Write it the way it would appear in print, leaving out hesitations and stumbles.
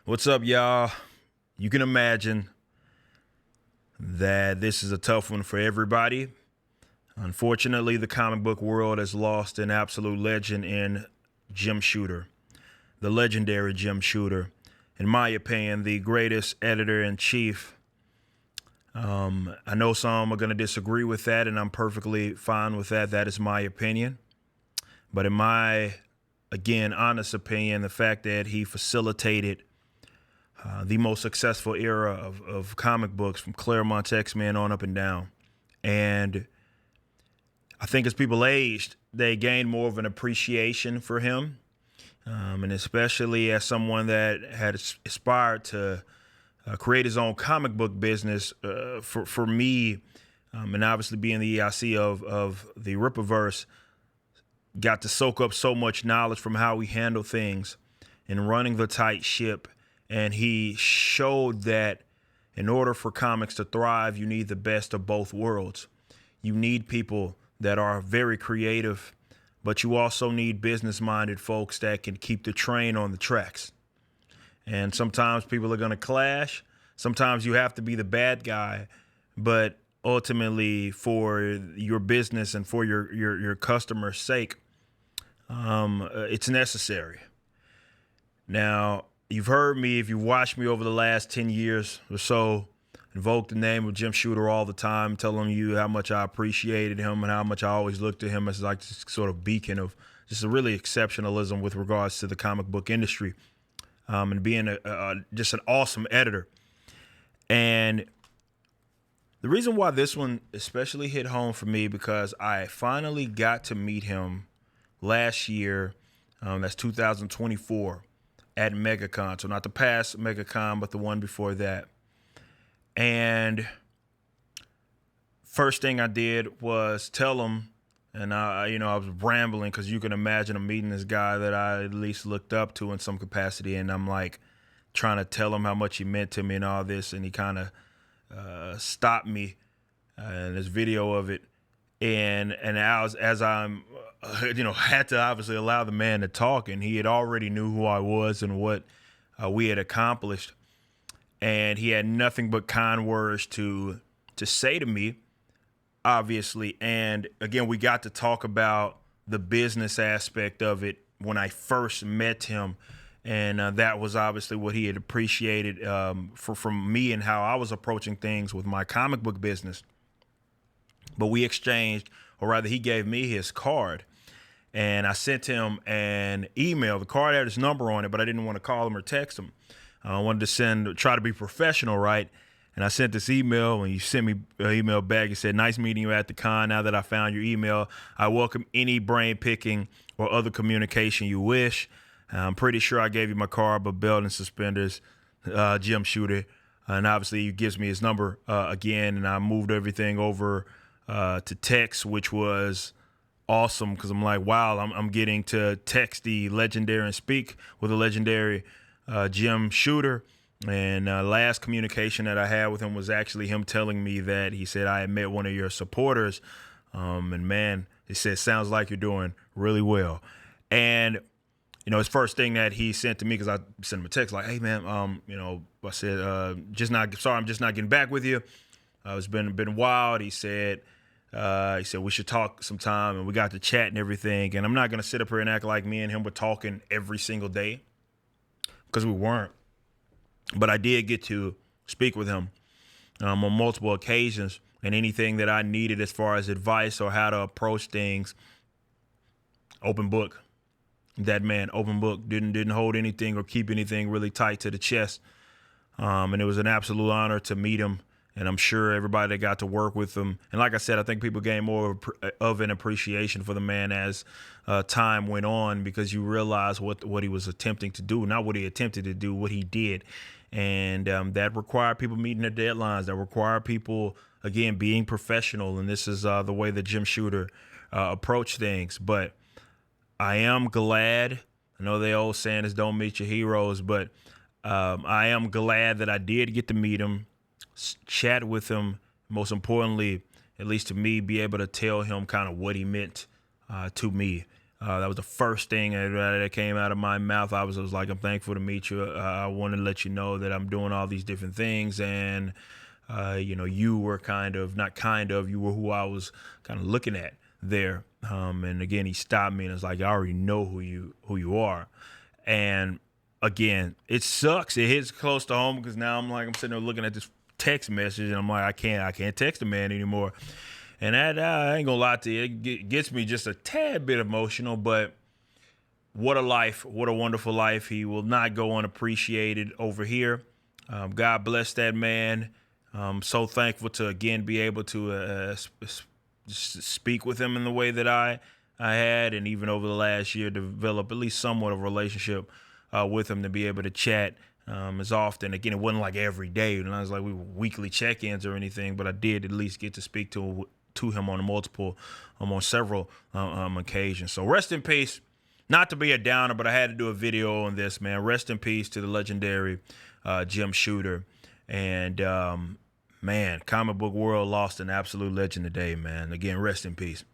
What's up, y'all? You can imagine that this is a tough one for everybody. Unfortunately, the comic book world has lost an absolute legend in Jim Shooter, the legendary Jim Shooter. In my opinion, the greatest editor-in-chief. I know some are going to disagree with that, and I'm perfectly fine with that. That is my opinion. But in my, again, honest opinion, the fact that he facilitated the most successful era of comic books from Claremont's X-Men on up and down. And I think as people aged, they gained more of an appreciation for him. And especially as someone that had aspired to create his own comic book business, for me, and obviously being the EIC of the Rippaverse, got to soak up so much knowledge from how we handle things and running the tight ship. And he showed that in order for comics to thrive, you need the best of both worlds. You need people that are very creative, but you also need business-minded folks that can keep the train on the tracks. And sometimes people are going to clash. Sometimes you have to be the bad guy, but ultimately for your business and for your customer's sake, it's necessary. Now, you've heard me, if you've watched me over the last 10 years or so, invoke the name of Jim Shooter all the time, telling you how much I appreciated him and how much I always looked to him as like this sort of beacon of just a really exceptionalism with regards to the comic book industry, and being just an awesome editor. And the reason why this one especially hit home for me, because I finally got to meet him last year, that's 2024, at MegaCon. So not the past MegaCon, but the one before that. And first thing I did was tell him, and I was rambling because you can imagine I'm meeting this guy that I at least looked up to in some capacity, and I'm like trying to tell him how much he meant to me and all this, and he kind of stopped me, and there's video of it, and as I'm had to obviously allow the man to talk, and he had already knew who I was and what we had accomplished. And he had nothing but kind words to say to me, obviously. And again, we got to talk about the business aspect of it when I first met him. And that was obviously what he had appreciated from me and how I was approaching things with my comic book business. But we exchanged, or rather he gave me his card. And I sent him an email. The card had his number on it, but I didn't want to call him or text him. I wanted to try to be professional, right? And I sent this email, and you sent me an email back. You said, "Nice meeting you at the con. Now that I found your email, I welcome any brain picking or other communication you wish. I'm pretty sure I gave you my card, but belt and suspenders, Jim Shooter." And obviously he gives me his number again, and I moved everything over to text, which was awesome because I'm like, wow, I'm getting to text the legendary and speak with a legendary Jim Shooter. And last communication that I had with him was actually him telling me that he said I had met one of your supporters, and man, he said, sounds like you're doing really well. And his first thing that he sent to me, because I sent him a text like, hey man, I said, I'm just not getting back with you. It's been wild. He said we should talk sometime, and we got to chat and everything. And I'm not gonna sit up here and act like me and him were talking every single day, because we weren't. But I did get to speak with him on multiple occasions, and anything that I needed as far as advice or how to approach things, open book. That man, open book, didn't hold anything or keep anything really tight to the chest. And it was an absolute honor to meet him. And I'm sure everybody that got to work with him. And like I said, I think people gained more of an appreciation for the man as time went on, because you realize what he was attempting to do, not what he attempted to do, what he did. And that required people meeting their deadlines. That required people, again, being professional. And this is the way that Jim Shooter approached things. But I am glad. I know the old saying is don't meet your heroes, but I am glad that I did get to meet him, chat with him, most importantly, at least to me, be able to tell him kind of what he meant to me. That was the first thing that came out of my mouth. I was like, I'm thankful to meet you. I want to let you know that I'm doing all these different things, and you were you were who I was kind of looking at there. And again, he stopped me and was like, I already know who you are. And again, it sucks. It hits close to home because now I'm sitting there looking at this text message, and I'm like, I can't text a man anymore. And that, I ain't gonna lie to you, it gets me just a tad bit emotional, but what a life, what a wonderful life. He will not go unappreciated over here. God bless that man. I'm so thankful to again be able to speak with him in the way that I had, and even over the last year develop at least somewhat of a relationship with him, to be able to chat as often. Again, it wasn't like every day, and I was like we were weekly check-ins or anything, but I did at least get to speak to him on several occasions. So rest in peace. Not to be a downer, but I had to do a video on this, man. Rest in peace to the legendary Jim Shooter. And man, comic book world lost an absolute legend today, man. Again, rest in peace.